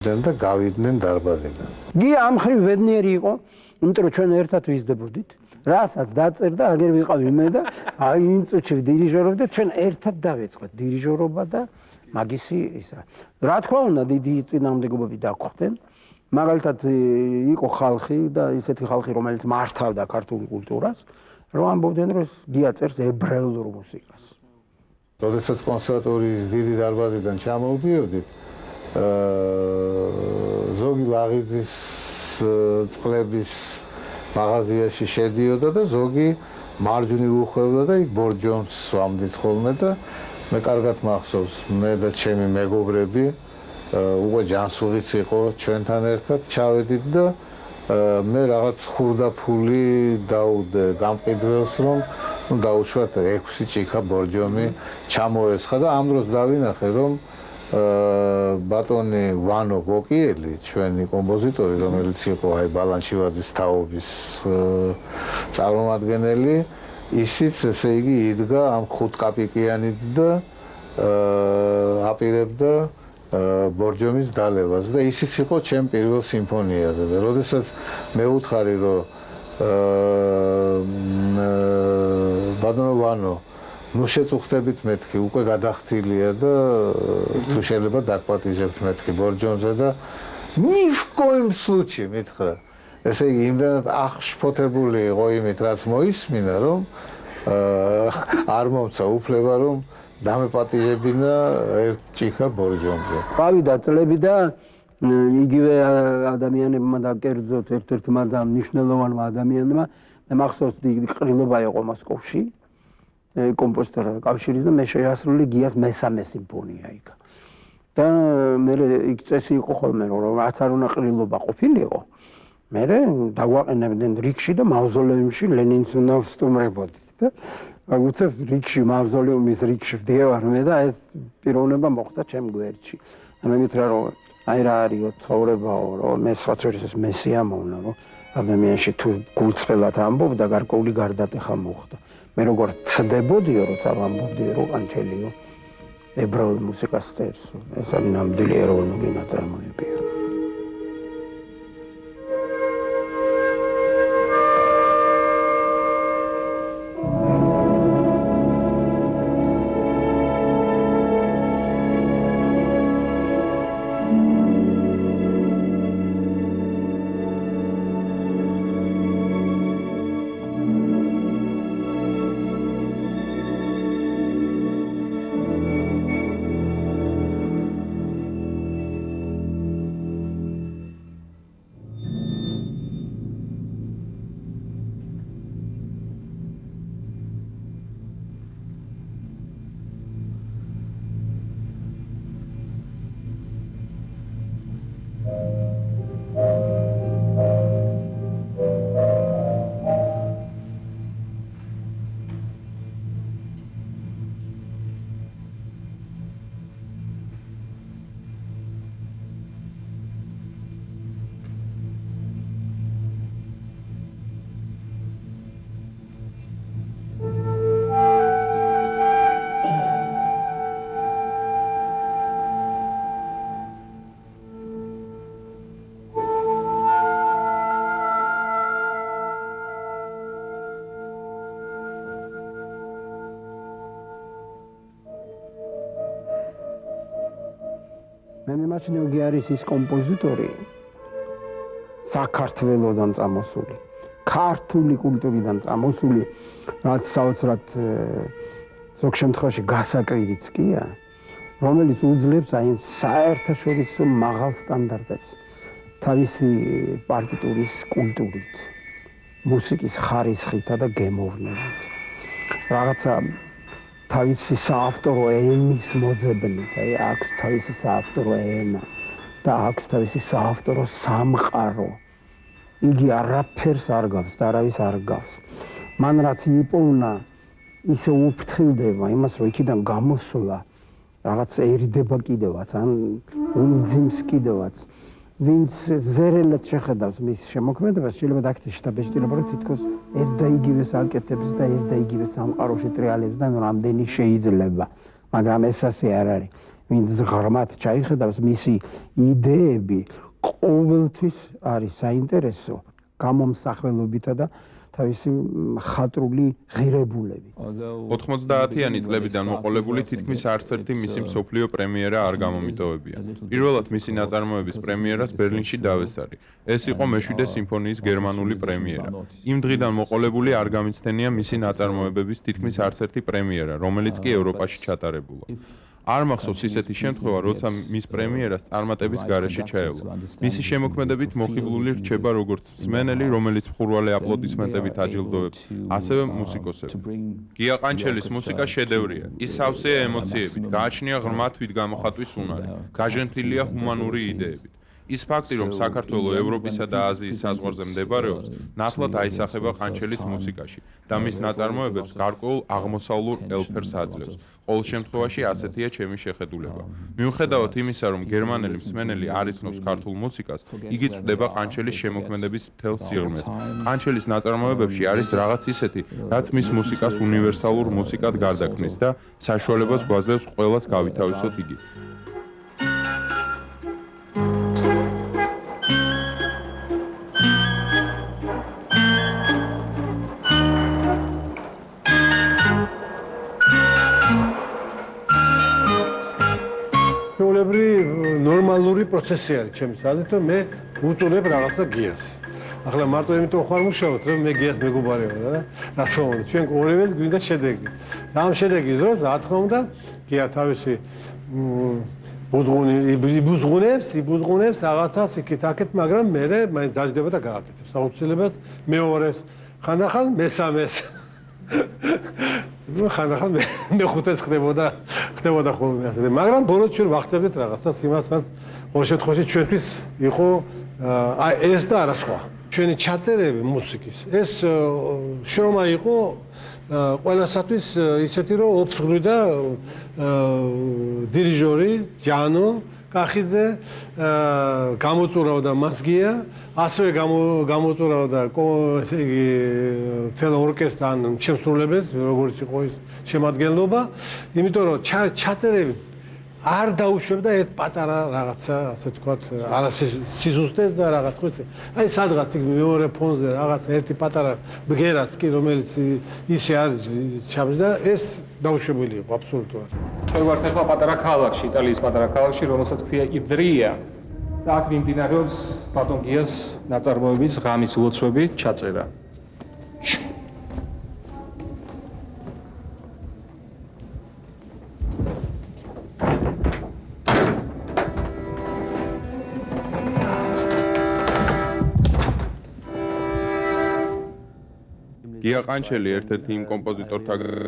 და გავიდნენ დარბაზიდან. გია ამ ხრივ ბედნიერი იყო, იმიტომ რომ ჩვენ ერთად ვიზრდებოდით. რასაც დაწერდა, აგერ ვიყავი მე და აი იმ წუთში დირიჟორობდა, ჩვენ ერთად დავიწყეთ დირიჟორობა და მაგისი ისა. რა თქმა უნდა, დიდი წინააღმდეგობები დაგვხდნენ. მაგალითად იყო ხალხი და ისეთი ხალხი, რომელიც მართავდა ქართულ კულტურას, რომ ამბობდნენ, რომ გია წერს ებრაულ მუსიკას. როდესაც კონსერვატორიის დიდი დარბაზიდან ჩამოვდიოდით, ზოგი ლაღიძის წყლების მაღაზიაში შედიოდა და ზოგი მარჯვნივ უხვევდა და იქ ბორჯომს ვამდით ხოლმე და მე კარგად მახსოვს, მე და ჩემი მეგობრები უკვე ჯანსუღიც იყო ჩვენთან ერთად ჩავედით და მე რაღაც ხურდაფული დაუდე გამყიდველს რომ დაუშვათ 6 ჭიქა ბორჯომი ჩამოესხა და ამ დროს დავინახე რომ ბატონი ვანო გოკიელი ჩვენი კომპოზიტორი რომელიც იყო აი ბალანჩივაძის თაობის წარმომადგენელი ისიც ესე იგი იდგა ამ 5 კაპიკიანით და აპირებდა ბორჯომის დალევას და ისიც იყო ჩემ პირველ სიმფონიაზე და როდესაც მე ვუთხარი რომ ბატონო ვანო ნუ შეწუხდებით მეთქი უკვე გადახთილია და თუ შეიძლება დაგპატიჟებთ მეთქი ბორჯომზე და ни в коем случае მითხრა ესე იგი იმდანაც აღშფოთებული იყო იმით რაც მოისმინა რომ არ მომცა უფლება რომ დამეპატიჟებინა ერთ ჭიქა ბორჯომზე. გავიდა წლები და იგივე ადამიანებმა და კერძოდ ერთ-ერთმა და მნიშვნელოვანმა ადამიანმა მე მახსოვს დიდი ყრილობა იყო მოსკოვში კომპოზიტორთა კავშირის და მე შეასრულე გიას მესამე სიმფონია იქ. და მე იქ წესი იყო ხოლმე რომ რაც არ უნდა ყრილობა ყოფილიყო. მე დაგვაყენებდნენ რიგში და მავზოლეუმში ლენინს უნდა ვსტუმრებოდით და უცებ რიგში მავზოლეუმის რიგში ვდივარ მე და ეს პიროვნება მოხდა ჩემ გვერდში. და მე მითხრა რომ აი რა არისო ცხოვრებაო რომ მე სხვათვის ეს მესიამოვნა რომ ადამიანში თუ გულწრფელად ამბობდა გარკვეული გარდატეხა მოხდა. მე როგორ ცდებოდიო როცა ამბობდიო რომ ყანჩელიო ებრაულ მუსიკას წერს. ეს არის ნამდვილი ეროვნული ნაწარმოებია. მე მიმაჩნია იგი არის ის კომპოზიტორი საქართველოსდან წამოსული, ქართული კულტურიდან წამოსული, რაც საოცრად ზოგ შემთხვევაში გასაკვირიც კია, რომელიც უძლებს აი საერთაშორისო მაღალ სტანდარტებს თავისი პარტიტურის კულტურით, მუსიკის ხარისხითა და გემოვნებით. რაღაცა თავისი საავტორო ენის მოძებნით, აი აქვს თავისი საავტორო ენა და აქვს თავისი საავტორო სამყარო. იგი არაფერს არ გავს და არავის არ გავს. მან რაც იპოვნა, ისე უფრთხილდება იმას, რომ იქიდან გამოსვლა რაღაცერიდება კიდევაც, ან უმძიმს კიდევაც. ვინც ზერელად შეხედავს მის შემოქმედებას, შეიძლება დაგჭირდეს დაბეჭდილება, რომ თითქოს ერთ და იგივე საკეთებს და ერთ და იგივე სამყაროში ტრიალებს და რამდენი შეიძლება, მაგრამ ეს ასე არ არის. ვინც ღრმად ჩაიხედავს მისი იდეები ყოველთვის არის საინტერესო გამომსახველობითა და თავისი მხატვრული ღირებულებით. 90-იანი წლებიდან მოყოლებული თითქმის არც ერთი მისი მსოფლიო პრემიერა არ გამომიტოვებია. პირველად მისი ნაწარმოების პრემიერას ბერლინში დავესარი. ეს იყო მე-7 სიმფონიის გერმანული პრემიერა. იმ დღიდან მოყოლებული არ გამიცდენია მისი ნაწარმოებების თითქმის არც ერთი პრემიერა, რომელიც კი ევროპაში ჩატარებულა. არ მახსოვს ისეთი შემთხვევა, როცა მის პრემიერას წარმატების გარეშე ჩაევლა. მისი შემოქმედებით მოხიბლული რჩება როგორც მსმენელი, რომელიც მხურვალე აპლოდისმენტებით აჯილდოებს, ასევე მუსიკოსები. გია ყანჩელის მუსიკა შედევრია. ის სავსეა ემოციებით, გააჩნია ღრმა თვითგამოხატვის უნარი, გაჟენთილია ჰუმანური იდეებით. ის ფაქტი, რომ საქართველოს, ევროპისა და აზიის საზღვარზე მდებარეობს, ნათლად აისახება ყანჩელის მუსიკაში და მის ნაწარმოებებს გარკვეულ აღმოსავლურ ელფერს აძლევს. ყოველ შემთხვევაში ასეთია ჩემი შეხედულება. მიუხედავად იმისა, რომ გერმანელი მსმენელი არ იცნობს ქართულ მუსიკას, იგი წვდება ყანჩელის შემოქმედების მთელ სიღრმეს. ყანჩელის ნაწარმოებებში არის რაღაც ისეთი, რაც მის მუსიკას უნივერსალურ მუსიკად გარდაქმნის და საშუალებას გვაძლევს ყველას გავითავისოთ იგი. ნორმალური პროცესი არის ჩემს აზრით, რომ მე უწუნებ რაღაცა გიას. ახლა მარტო იმიტომ ხარ მუშაობთ, რომ მე გიას მეგობარი ვარ და რა თქმა უნდა, ჩვენ ორივე გვინდა შედეგი. და ამ შედეგის დროს, რა თქმა უნდა, გია თავისი იბუზღუნებს რაღაცას იქით-აქეთ, მაგრამ მე მაინც დაждდება და გააკეთებს. აუცილებლად მეორეს, ხანდახან მესამეს. ხანდახან მეხუთეს ხდებოდა ხოლმე ასე. მაგრამ ბოლოს ჩვენ ვახცებდით რაღაცას იმასაც, ყოველ შემთხვევაში ჩვენთვის იყო აი ეს და არა სხვა. ჩვენი ჩაწერები მუსიკის, ეს შრომა იყო ყველასათვის ისეთი, რომ ოფსღვრიდა დირიჟორი ჯანო კახიძე, გამოწურავდა მასგია, ასევე გამოწურავდა ესე იგი თელ ორკესტრს ან შემსრულებელს, როგორც იყო ის შემადგენლობა, იმიტომ რომ ჩაწერები არ დაუშვებდა ერთ პატარა რაღაცა, ასე თქვათ, არასიზუსტეს და რაღაც ხვიცე. აი სადღაც იქ მეორე ფონზე რაღაც ერთი პატარა ბგერაც კი, რომელიც ისე არ ჩამდა, ეს დაუშვებელი იყო აბსოლუტურად. ჩვენ ვართ ახლა პატარა ქალაქში, იტალიის პატარა ქალაქში, რომელსაც ქვია იდრია. და აქ მიმდინარეობს ბატონ გიას ნაწარმოების ღამის ლოცვები ჩაწერა. გია ყანჩელი ერთ-ერთი იმ კომპოზიტორთა